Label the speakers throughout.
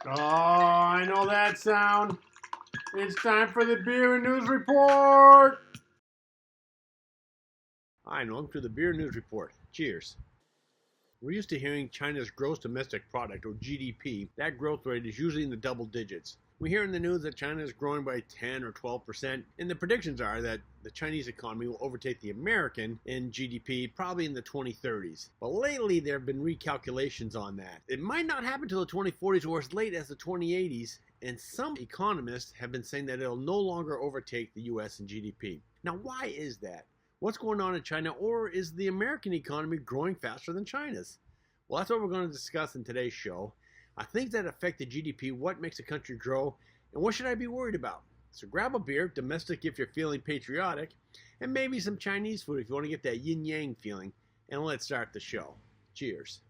Speaker 1: Oh, I know that sound. It's time for the Beer News Report.
Speaker 2: Hi, and welcome to the Beer News Report. Cheers. We're used to hearing China's gross domestic product, or GDP. That growth rate is usually in the double digits. We hear in the news that China is growing by 10 or 12%, and the predictions are that the Chinese economy will overtake the American in GDP probably in the 2030s. But lately, there have been recalculations on that. It might not happen until the 2040s or as late as the 2080s, and some economists have been saying that it'll no longer overtake the US in GDP. Now, why is that? What's going on in China, or is the American economy growing faster than China's? Well, that's what we're going to discuss in today's show. Things that affect the GDP, what makes a country grow, and what should I be worried about? So grab a beer, domestic if you're feeling patriotic, and maybe some Chinese food if you want to get that yin-yang feeling, and let's start the show. Cheers.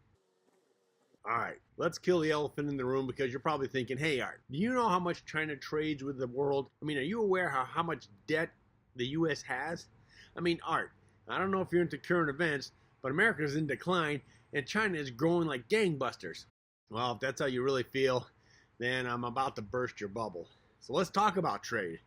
Speaker 2: All right, let's kill the elephant in the room because you're probably thinking, hey, Art, do you know how much China trades with the world? I mean, are you aware how much debt the U.S. has? I mean, Art, I don't know if you're into current events, but America is in decline and China is growing like gangbusters. Well, if that's how you really feel, then I'm about to burst your bubble. So let's talk about trade.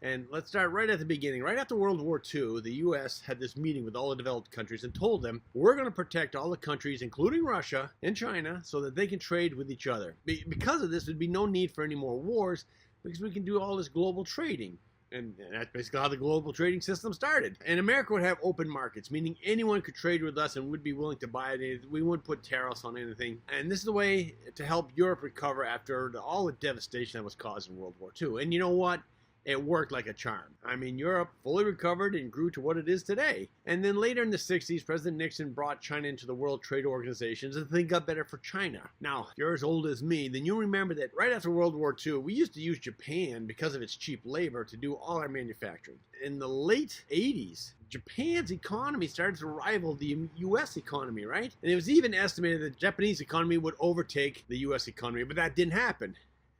Speaker 2: And let's start right at the beginning. Right after World War II, the U.S. had this meeting with all the developed countries and told them, we're going to protect all the countries, including Russia and China, so that they can trade with each other. Because of this, there'd be no need for any more wars because we can do all this global trading. And that's basically how the global trading system started. And America would have open markets, meaning anyone could trade with us and would be willing to buy it. We wouldn't put tariffs on anything. And this is the way to help Europe recover after all the devastation that was caused in World War II. And you know what? It worked like a charm. I mean, Europe fully recovered and grew to what it is today. And then later in the 60s, President Nixon brought China into the World Trade Organization and things got better for China. Now, if you're as old as me, then you remember that right after World War II, we used to use Japan because of its cheap labor to do all our manufacturing. In the late 80s, Japan's economy started to rival the U.S. economy, right? And it was even estimated that the Japanese economy would overtake the U.S. economy, but that didn't happen.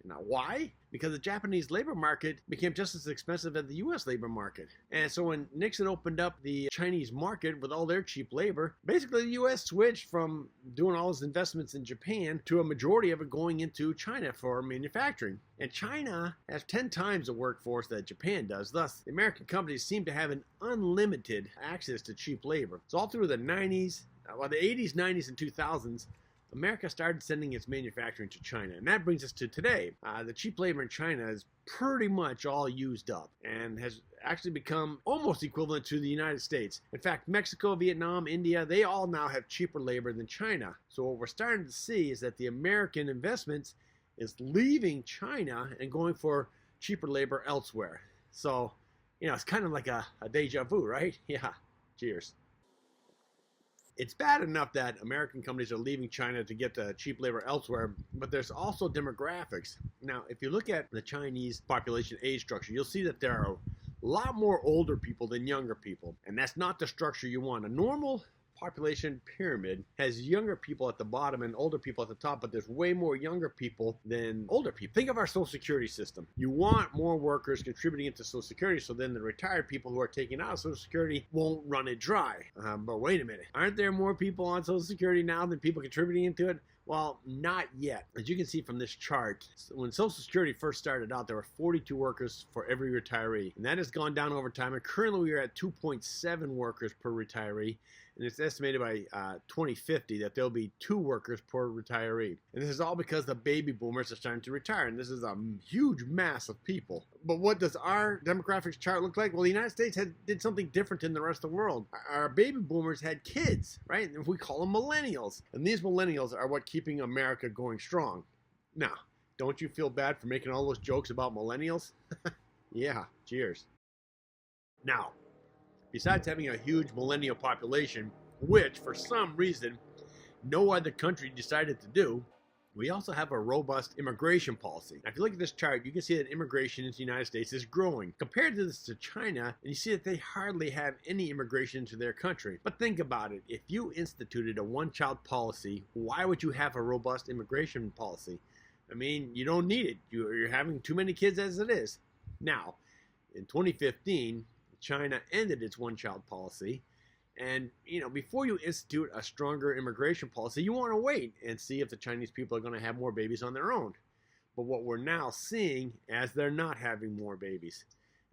Speaker 2: Now, why? Because the Japanese labor market became just as expensive as the U.S. labor market. And so when Nixon opened up the Chinese market with all their cheap labor, basically the U.S. switched from doing all its investments in Japan to a majority of it going into China for manufacturing. And China has 10 times the workforce that Japan does. Thus, the American companies seem to have an unlimited access to cheap labor. So all through the 90s, the 80s, 90s, and 2000s, America started sending its manufacturing to China. And that brings us to today. The cheap labor in China is pretty much all used up and has actually become almost equivalent to the United States. In fact, Mexico, Vietnam, India, they all now have cheaper labor than China. So what we're starting to see is that the American investments is leaving China and going for cheaper labor elsewhere. So, it's kind of like a deja vu, right? Yeah. Cheers. It's bad enough that American companies are leaving China to get cheap labor elsewhere, but there's also demographics. Now, if you look at the Chinese population age structure, you'll see that there are a lot more older people than younger people, and that's not the structure you want. A normal population pyramid has younger people at the bottom and older people at the top, but there's way more younger people than older people. Think of our Social Security system. You want more workers contributing into Social Security so then the retired people who are taking out Social Security won't run it dry. But wait a minute. Aren't there more people on Social Security now than people contributing into it? Well, not yet. As you can see from this chart, when Social Security first started out, there were 42 workers for every retiree. And that has gone down over time. And currently we are at 2.7 workers per retiree. And it's estimated by 2050 that there'll be 2 workers per retiree. And this is all because the baby boomers are starting to retire. And this is a huge mass of people. But what does our demographics chart look like? Well, the United States did something different than the rest of the world. Our baby boomers had kids, right? And we call them millennials. And these millennials are what keeping America going strong. Now, don't you feel bad for making all those jokes about millennials? Yeah, cheers. Now, besides having a huge millennial population, which for some reason no other country decided to do, we also have a robust immigration policy. Now, if you look at this chart, you can see that immigration into the United States is growing. Compared to this to China, and you see that they hardly have any immigration into their country. But think about it. If you instituted a one-child policy, why would you have a robust immigration policy? I mean, you don't need it. You're having too many kids as it is. Now, in 2015, China ended its one-child policy. And, before you institute a stronger immigration policy, you want to wait and see if the Chinese people are going to have more babies on their own. but what we're now seeing as they're not having more babies.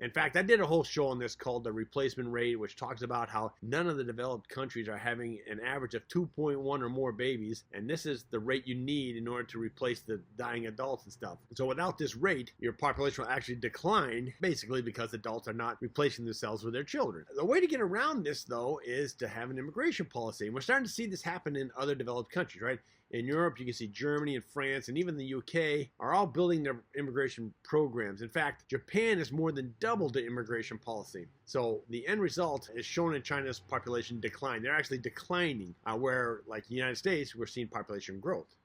Speaker 2: In fact, I did a whole show on this called The Replacement Rate, which talks about how none of the developed countries are having an average of 2.1 or more babies, and this is the rate you need in order to replace the dying adults and stuff. So without this rate, your population will actually decline, basically because adults are not replacing themselves with their children. The way to get around this, though, is to have an immigration policy, and we're starting to see this happen in other developed countries, right? In Europe, you can see Germany and France and even the UK are all building their immigration programs. In fact, Japan has more than doubled the immigration policy. So the end result is shown in China's population decline. They're actually declining, where, like the United States, we're seeing population growth.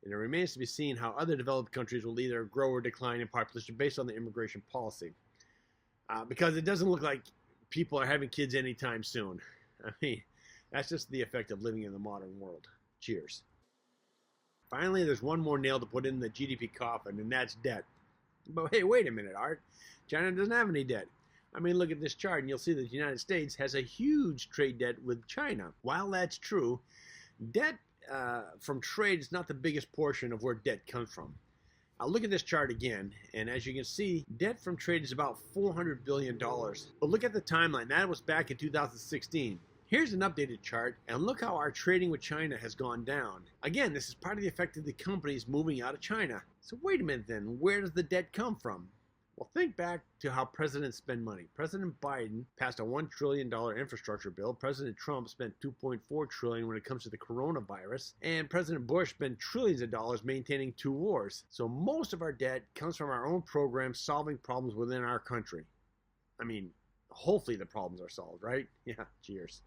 Speaker 2: And it remains to be seen how other developed countries will either grow or decline in population based on the immigration policy. Because it doesn't look like people are having kids anytime soon. I mean, that's just the effect of living in the modern world. Cheers. Finally, there's one more nail to put in the GDP coffin, and that's debt. But hey, wait a minute, Art. China doesn't have any debt. I mean, look at this chart, and you'll see that the United States has a huge trade debt with China. While that's true, debt from trade is not the biggest portion of where debt comes from. I'll look at this chart again, and as you can see, debt from trade is about $400 billion. But look at the timeline. That was back in 2016. Here's an updated chart, and look how our trading with China has gone down. Again, this is part of the effect of the companies moving out of China. So wait a minute then, where does the debt come from? Well, think back to how presidents spend money. President Biden passed a $1 trillion infrastructure bill. President Trump spent $2.4 trillion when it comes to the coronavirus. And President Bush spent trillions of dollars maintaining 2 wars. So most of our debt comes from our own programs solving problems within our country. I mean, hopefully the problems are solved, right? Yeah, cheers.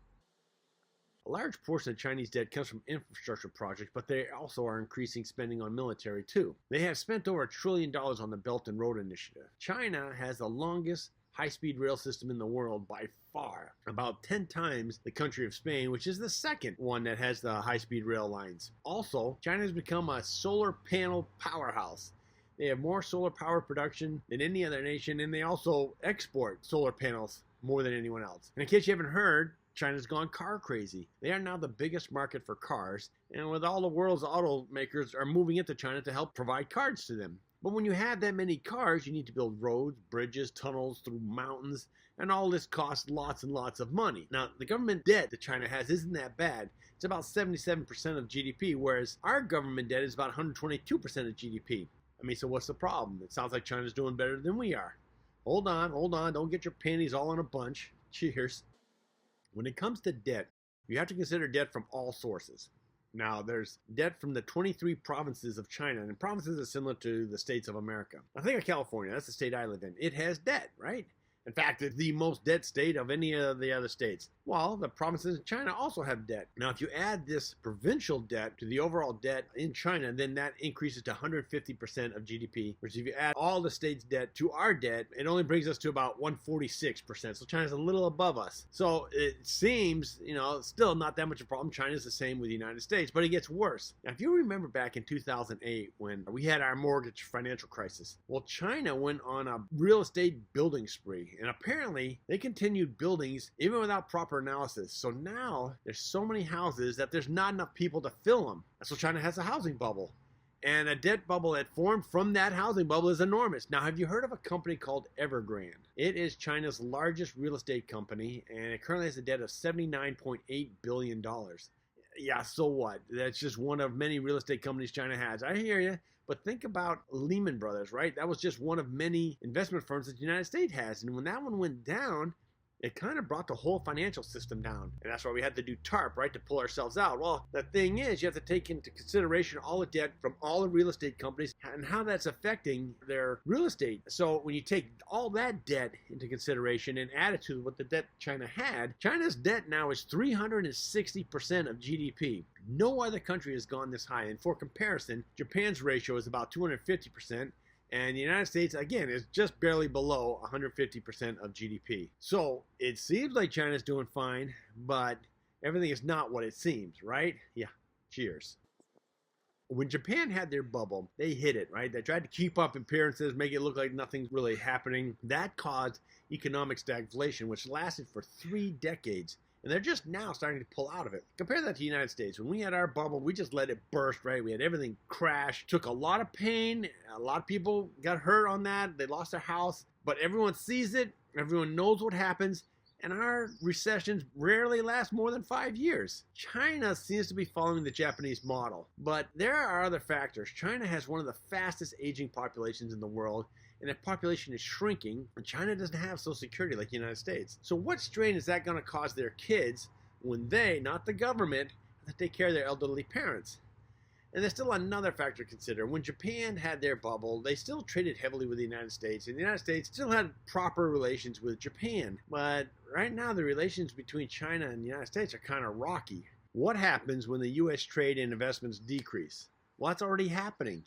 Speaker 2: A large portion of Chinese debt comes from infrastructure projects, but they also are increasing spending on military too. They have spent over $1 trillion on the Belt and Road Initiative. China has the longest high-speed rail system in the world by far, about 10 times the country of Spain, which is the second one that has the high-speed rail lines. Also, China has become a solar panel powerhouse. They have more solar power production than any other nation, and they also export solar panels more than anyone else. And in case you haven't heard, China's gone car crazy. They are now the biggest market for cars, and with all the world's automakers are moving into China to help provide cars to them. But when you have that many cars, you need to build roads, bridges, tunnels through mountains, and all this costs lots and lots of money. Now, the government debt that China has isn't that bad. It's about 77% of GDP, whereas our government debt is about 122% of GDP. I mean, so what's the problem? It sounds like China's doing better than we are. Hold on, don't get your panties all in a bunch. Cheers. When it comes to debt, you have to consider debt from all sources. Now, there's debt from the 23 provinces of China, and provinces are similar to the states of America. I think of California, that's the state I live in. It has debt, right? In fact, it's the most debt state of any of the other states. Well, the provinces in China also have debt. Now, if you add this provincial debt to the overall debt in China, then that increases to 150% of GDP, which if you add all the states' debt to our debt, it only brings us to about 146%. So China's a little above us. So it seems, still not that much of a problem. China's the same with the United States, but it gets worse. Now, if you remember back in 2008 when we had our mortgage financial crisis, well, China went on a real estate building spree. And apparently, they continued buildings even without proper analysis. So now, there's so many houses that there's not enough people to fill them. So China has a housing bubble. And a debt bubble that formed from that housing bubble is enormous. Now, have you heard of a company called Evergrande? It is China's largest real estate company, and it currently has a debt of $79.8 billion. Yeah, so what? That's just one of many real estate companies China has. I hear you. But think about Lehman Brothers, right? That was just one of many investment firms that the United States has. And when that one went down, it kind of brought the whole financial system down. And that's why we had to do TARP, right, to pull ourselves out. Well, the thing is, you have to take into consideration all the debt from all the real estate companies and how that's affecting their real estate. So when you take all that debt into consideration and add it to what the debt China had, China's debt now is 360% of GDP. No other country has gone this high. And for comparison, Japan's ratio is about 250%. And the United States, again, is just barely below 150% of GDP. So it seems like China's doing fine, but everything is not what it seems, right? Yeah, cheers. When Japan had their bubble, they hid it, right? They tried to keep up appearances, make it look like nothing's really happening. That caused economic stagflation, which lasted for 3 decades. And they're just now starting to pull out of it. Compare that to the United States. When we had our bubble, we just let it burst, right? We had everything crash. Took a lot of pain. A lot of people got hurt on that. They lost their house. But everyone sees it. Everyone knows what happens. And our recessions rarely last more than 5 years. China seems to be following the Japanese model. But there are other factors. China has one of the fastest aging populations in the world. And if population is shrinking, and China doesn't have Social Security like the United States. So what strain is that going to cause their kids when they, not the government, have to take care of their elderly parents? And there's still another factor to consider. When Japan had their bubble, they still traded heavily with the United States. And the United States still had proper relations with Japan. But right now, the relations between China and the United States are kind of rocky. What happens when the U.S. trade and investments decrease? Well, that's already happening.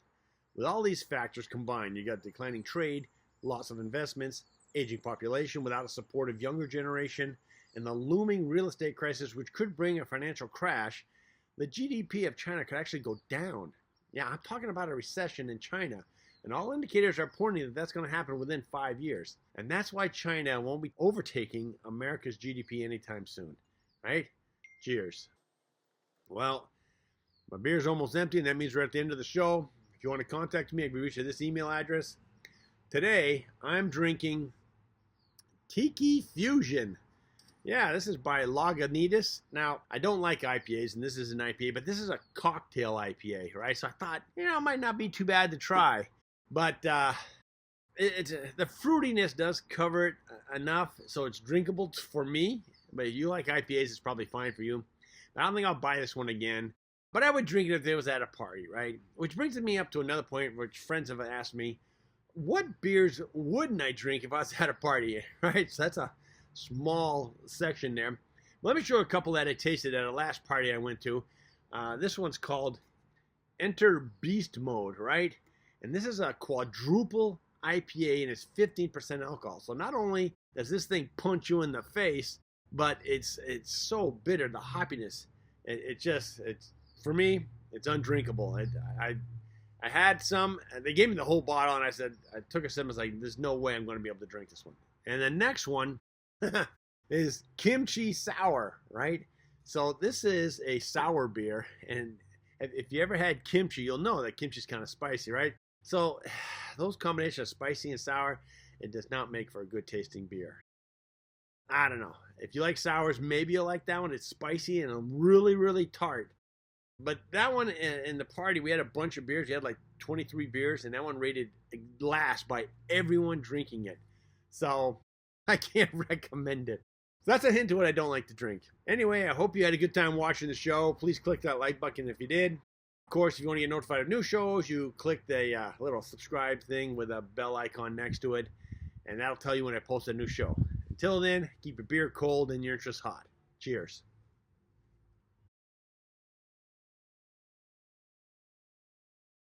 Speaker 2: With all these factors combined, you got declining trade, loss of investments, aging population without a supportive younger generation, and the looming real estate crisis, which could bring a financial crash. The GDP of China could actually go down. Yeah, I'm talking about a recession in China, and all indicators are pointing that that's going to happen within 5 years. And that's why China won't be overtaking America's GDP anytime soon, right? Cheers. Well, my beer's almost empty, and that means we're at the end of the show. If you want to contact me, I can reach at this email address. Today, I'm drinking Tiki Fusion. Yeah, this is by Lagunitas. Now, I don't like IPAs, and this is an IPA, but this is a cocktail IPA, right? So I thought, it might not be too bad to try. But the fruitiness does cover it enough, so it's drinkable for me. But if you like IPAs, it's probably fine for you. I don't think I'll buy this one again. But I would drink it if it was at a party, right? Which brings me up to another point which friends have asked me, what beers wouldn't I drink if I was at a party, right? So that's a small section there. Let me show a couple that I tasted at a last party I went to. This one's called Enter Beast Mode, right? And this is a quadruple IPA and it's 15% alcohol. So not only does this thing punch you in the face, but it's so bitter, the hoppiness. It's for me, it's undrinkable. I had some. They gave me the whole bottle, and I took a sip. I was like, "There's no way I'm going to be able to drink this one." And the next one is kimchi sour, right? So this is a sour beer, and if you ever had kimchi, you'll know that kimchi is kind of spicy, right? So those combinations of spicy and sour, it does not make for a good tasting beer. I don't know. If you like sours, maybe you'll like that one. It's spicy and really, really tart. But that one in the party, we had a bunch of beers. We had like 23 beers, and that one rated last by everyone drinking it. So I can't recommend it. So that's a hint to what I don't like to drink. Anyway, I hope you had a good time watching the show. Please click that like button if you did. Of course, if you want to get notified of new shows, you click the little subscribe thing with a bell icon next to it, and that'll tell you when I post a new show. Until then, keep your beer cold and your interest hot. Cheers.